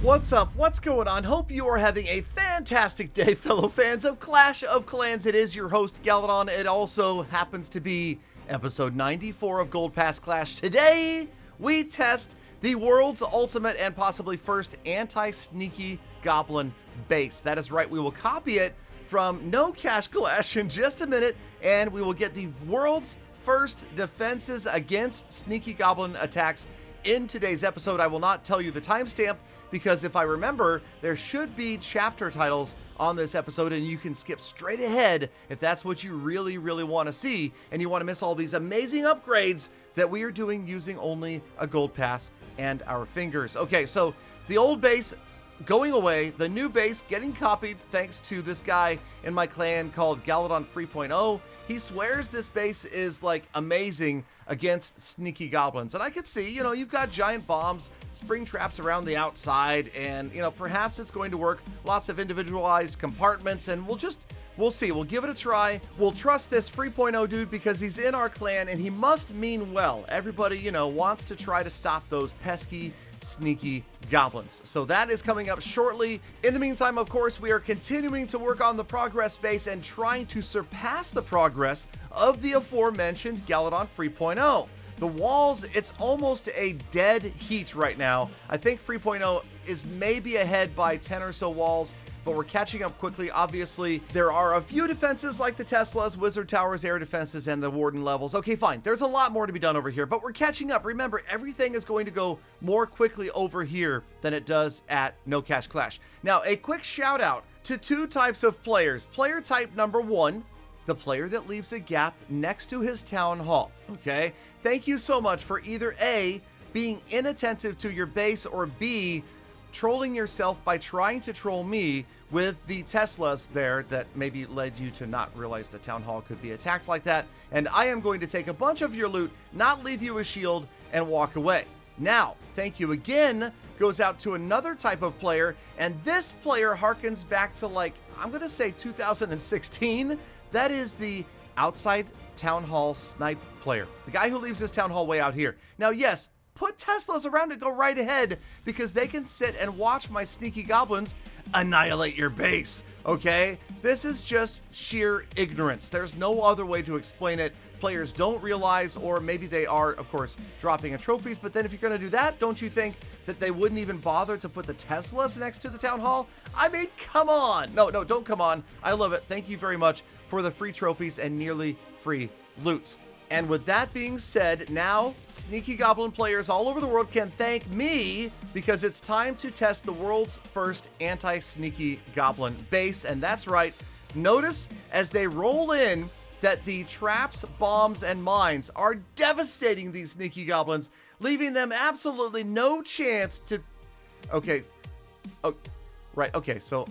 What's up? What's going on? Hope you are having a fantastic day, fellow fans of Clash of Clans. It is your host, Galadon. It also happens to be episode 94 of Gold Pass Clash. Today, we test the world's ultimate and possibly first anti-sneaky goblin base. That is right, we will copy it from No Cash Clash in just a minute, and we will get the world's first defenses against sneaky goblin attacks in today's episode. I will not tell you the timestamp because if I remember, there should be chapter titles on this episode and you can skip straight ahead if that's what you really want to see and you want to miss all these amazing upgrades that we are doing using only a gold pass and our fingers. Okay, so the old base going away, the new base getting copied thanks to this guy in my clan called Galadon 3.0. He swears this base is like amazing against sneaky goblins. And I could see, you know, you've got giant bombs, spring traps around the outside, and, you know, perhaps it's going to work. Lots of individualized compartments, and we'll see. We'll give it a try. We'll trust this 3.0 dude because he's in our clan and he must mean well. Everybody, you know, wants to try to stop those pesky sneaky goblins. So that is coming up shortly. In the meantime, of course, we are continuing to work on the progress base and trying to surpass the progress of the aforementioned Galadon 3.0. The walls, it's almost a dead heat right now. I think 3.0 is maybe ahead by 10 or so walls, but we're catching up quickly. Obviously, there are a few defenses like the Teslas, Wizard Towers, air defenses, and the Warden levels. Okay, fine. There's a lot more to be done over here, but we're catching up. Remember, everything is going to go more quickly over here than it does at No Cash Clash. Now, a quick shout out to two types of players. Player type number one, the player that leaves a gap next to his town hall. Okay, thank you so much for either A, being inattentive to your base, or B, trolling yourself by trying to troll me with the Teslas there that maybe led you to not realize the town hall could be attacked like that. And I am going to take a bunch of your loot, not leave you a shield, and walk away. Now, thank you again goes out to another type of player, and this player harkens back to, like, I'm gonna say 2016. That is the outside town hall snipe player, the guy who leaves his town hall way out here. Now, yes, put Teslas around it, go right ahead, because they can sit and watch my sneaky goblins annihilate your base, okay? This is just sheer ignorance. There's no other way to explain it. Players don't realize, or maybe they are, of course, dropping in trophies, but then if you're gonna do that, don't you think that they wouldn't even bother to put the Teslas next to the town hall? I mean, come on. No, don't come on. I love it. Thank you very much for the free trophies and nearly free loot. And with that being said, now sneaky goblin players all over the world can thank me because it's time to test the world's first anti-sneaky goblin base. And that's right, notice as they roll in that the traps, bombs, and mines are devastating these sneaky goblins, leaving them absolutely no chance to... Okay. Oh, right, okay, so...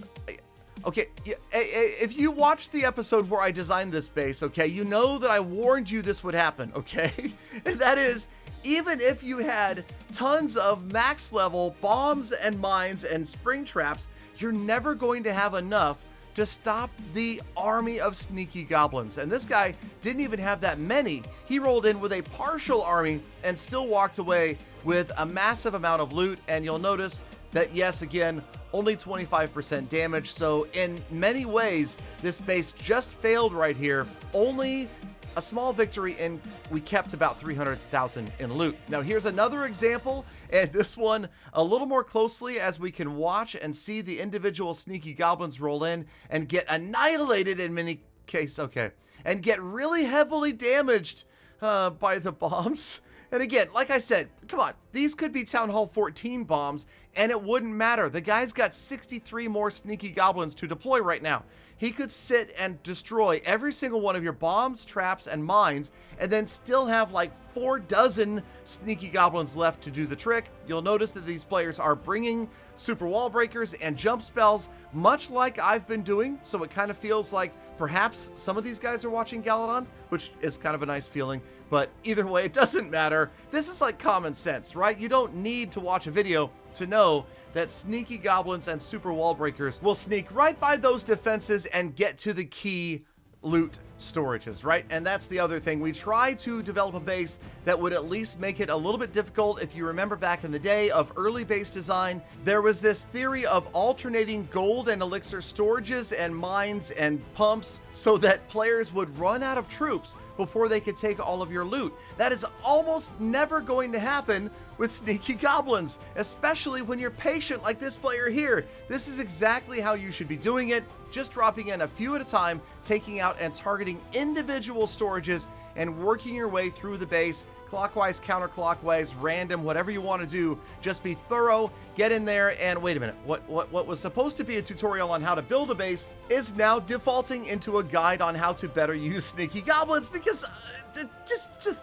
Okay, if you watched the episode where I designed this base, okay, you know that I warned you this would happen, okay? And that is, even if you had tons of max level bombs and mines and spring traps, you're never going to have enough to stop the army of sneaky goblins. And this guy didn't even have that many. He rolled in with a partial army and still walked away with a massive amount of loot. And you'll notice that, yes, again, only 25% damage. So in many ways, this base just failed right here. Only a small victory, and we kept about 300,000 in loot. Now here's another example, and this one a little more closely as we can watch and see the individual sneaky goblins roll in and get annihilated in many cases, okay, and get really heavily damaged by the bombs. And again, like I said, come on, these could be Town Hall 14 bombs, and it wouldn't matter. The guy's got 63 more sneaky goblins to deploy right now. He could sit and destroy every single one of your bombs, traps, and mines, and then still have like 4 dozen sneaky goblins left to do the trick. You'll notice that these players are bringing super wall breakers and jump spells, much like I've been doing, so it kind of feels like perhaps some of these guys are watching Galadon, which is kind of a nice feeling, but either way, it doesn't matter. This is like common sense, right? You don't need to watch a video to know that sneaky goblins and super wall breakers will sneak right by those defenses and get to the key loot storages, right? And that's the other thing. We try to develop a base that would at least make it a little bit difficult. If you remember back in the day of early base design, there was this theory of alternating gold and elixir storages and mines and pumps so that players would run out of troops before they could take all of your loot. That is almost never going to happen with sneaky goblins, especially when you're patient like this player here. This is exactly how you should be doing it, just dropping in a few at a time, taking out and targeting individual storages and working your way through the base, clockwise, counterclockwise, random, whatever you want to do. Just be thorough, get in there, and wait a minute, what was supposed to be a tutorial on how to build a base is now defaulting into a guide on how to better use sneaky goblins, because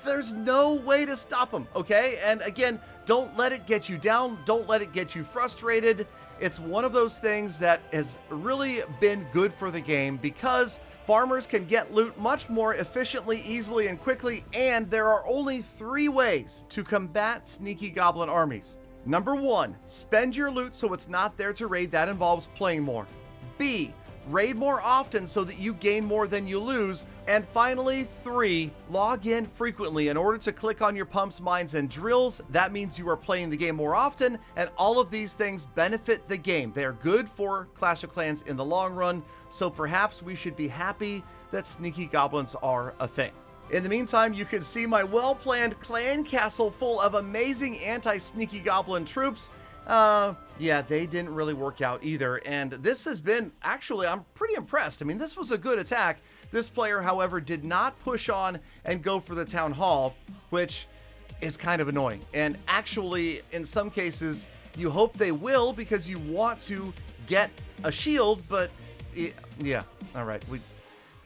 there's no way to stop them, okay? And again, don't let it get you down, don't let it get you frustrated. It's one of those things that has really been good for the game because farmers can get loot much more efficiently, easily, and quickly, and there are only 3 ways to combat sneaky goblin armies. Number 1, spend your loot so it's not there to raid. That involves playing more. B, raid more often so that you gain more than you lose. And finally, 3, log in frequently. In order to click on your pumps, mines, and drills, that means you are playing the game more often, and all of these things benefit the game. They are good for Clash of Clans in the long run, so perhaps we should be happy that sneaky goblins are a thing. In the meantime, you can see my well-planned clan castle full of amazing anti-sneaky goblin troops. Yeah, they didn't really work out either, and this has been, actually, I'm pretty impressed. I mean, this was a good attack. This player, however, did not push on and go for the town hall, which is kind of annoying. And actually, in some cases, you hope they will because you want to get a shield, but yeah, all right,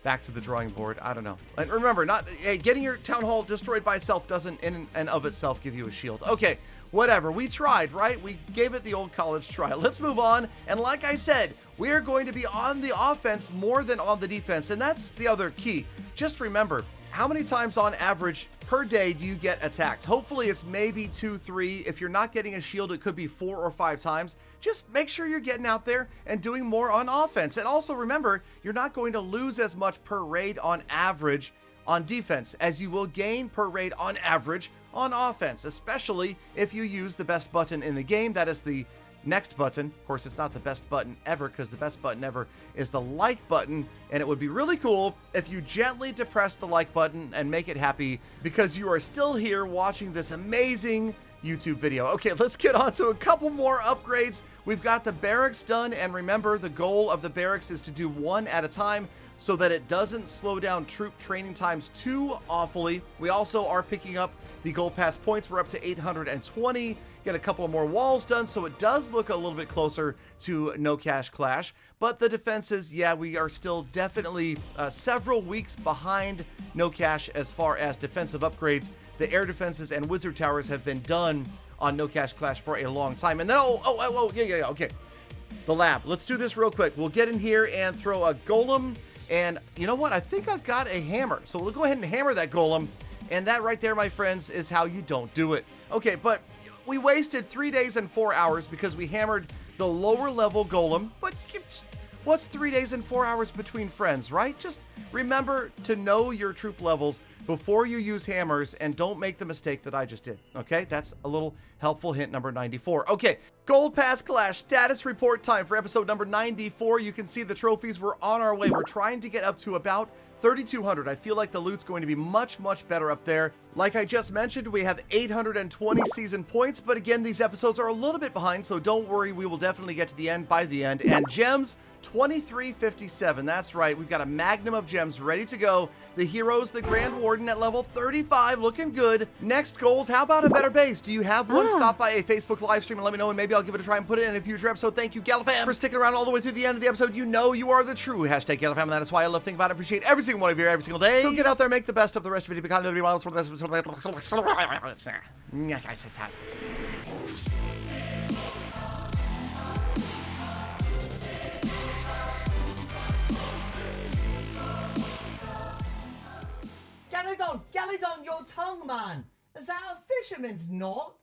back to the drawing board. I don't know. And remember, getting your town hall destroyed by itself doesn't in and of itself give you a shield. Okay, whatever. We tried, right? We gave it the old college try. Let's move on. And like I said, we are going to be on the offense more than on the defense. And that's the other key. Just remember, how many times on average per day do you get attacked? Hopefully it's maybe 2, 3. If you're not getting a shield, it could be 4 or 5 times. Just make sure you're getting out there and doing more on offense. And also remember, you're not going to lose as much per raid on average on defense as you will gain per raid on average on offense, especially if you use the best button in the game. That is the next button. Of course, it's not the best button ever because the best button ever is the like button, and it would be really cool if you gently depress the like button and make it happy because you are still here watching this amazing YouTube video. Okay, let's get on to a couple more upgrades. We've got the barracks done, and remember, the goal of the barracks is to do 1 at a time so that it doesn't slow down troop training times too awfully. We also are picking up the gold pass points. We're up to 820. Get a couple more walls done, so it does look a little bit closer to No Cash Clash. But the defenses, yeah, we are still definitely several weeks behind No Cash as far as defensive upgrades. The air defenses and wizard towers have been done on No Cash Clash for a long time. And then, yeah, okay. The lab. Let's do this real quick. We'll get in here and throw a golem. And you know what? I think I've got a hammer. So we'll go ahead and hammer that golem. And that right there, my friends, is how you don't do it. Okay, but we wasted 3 days and 4 hours because we hammered the lower level golem. But what's 3 days and 4 hours between friends, right? Just remember to know your troop levels before you use hammers and don't make the mistake that I just did, okay? That's a little helpful hint number 94. Okay, Gold Pass Clash status report time for episode number 94. You can see the trophies. We're on our way. We're trying to get up to about 3,200. I feel like the loot's going to be much, much better up there. Like I just mentioned, we have 820 season points, but again, these episodes are a little bit behind, so don't worry, we will definitely get to the end by the end. And gems, 2357. That's right, we've got a magnum of gems ready to go. The heroes, the Grand Warden at level 35, looking good. Next goals, how about a better base? Do you have one? Stop by a Facebook live stream and let me know, and maybe I'll give it a try and put it in a future episode. Thank you, Galadon, for sticking around all the way to the end of the episode. You know you are the true hashtag Galadon, and that is why I love thinking about it. Appreciate every single one of you every single day. So get out there, make the best of the rest of it. Be kind of everyone else for this. Galadon, your tongue, man. Is that a fisherman's knot?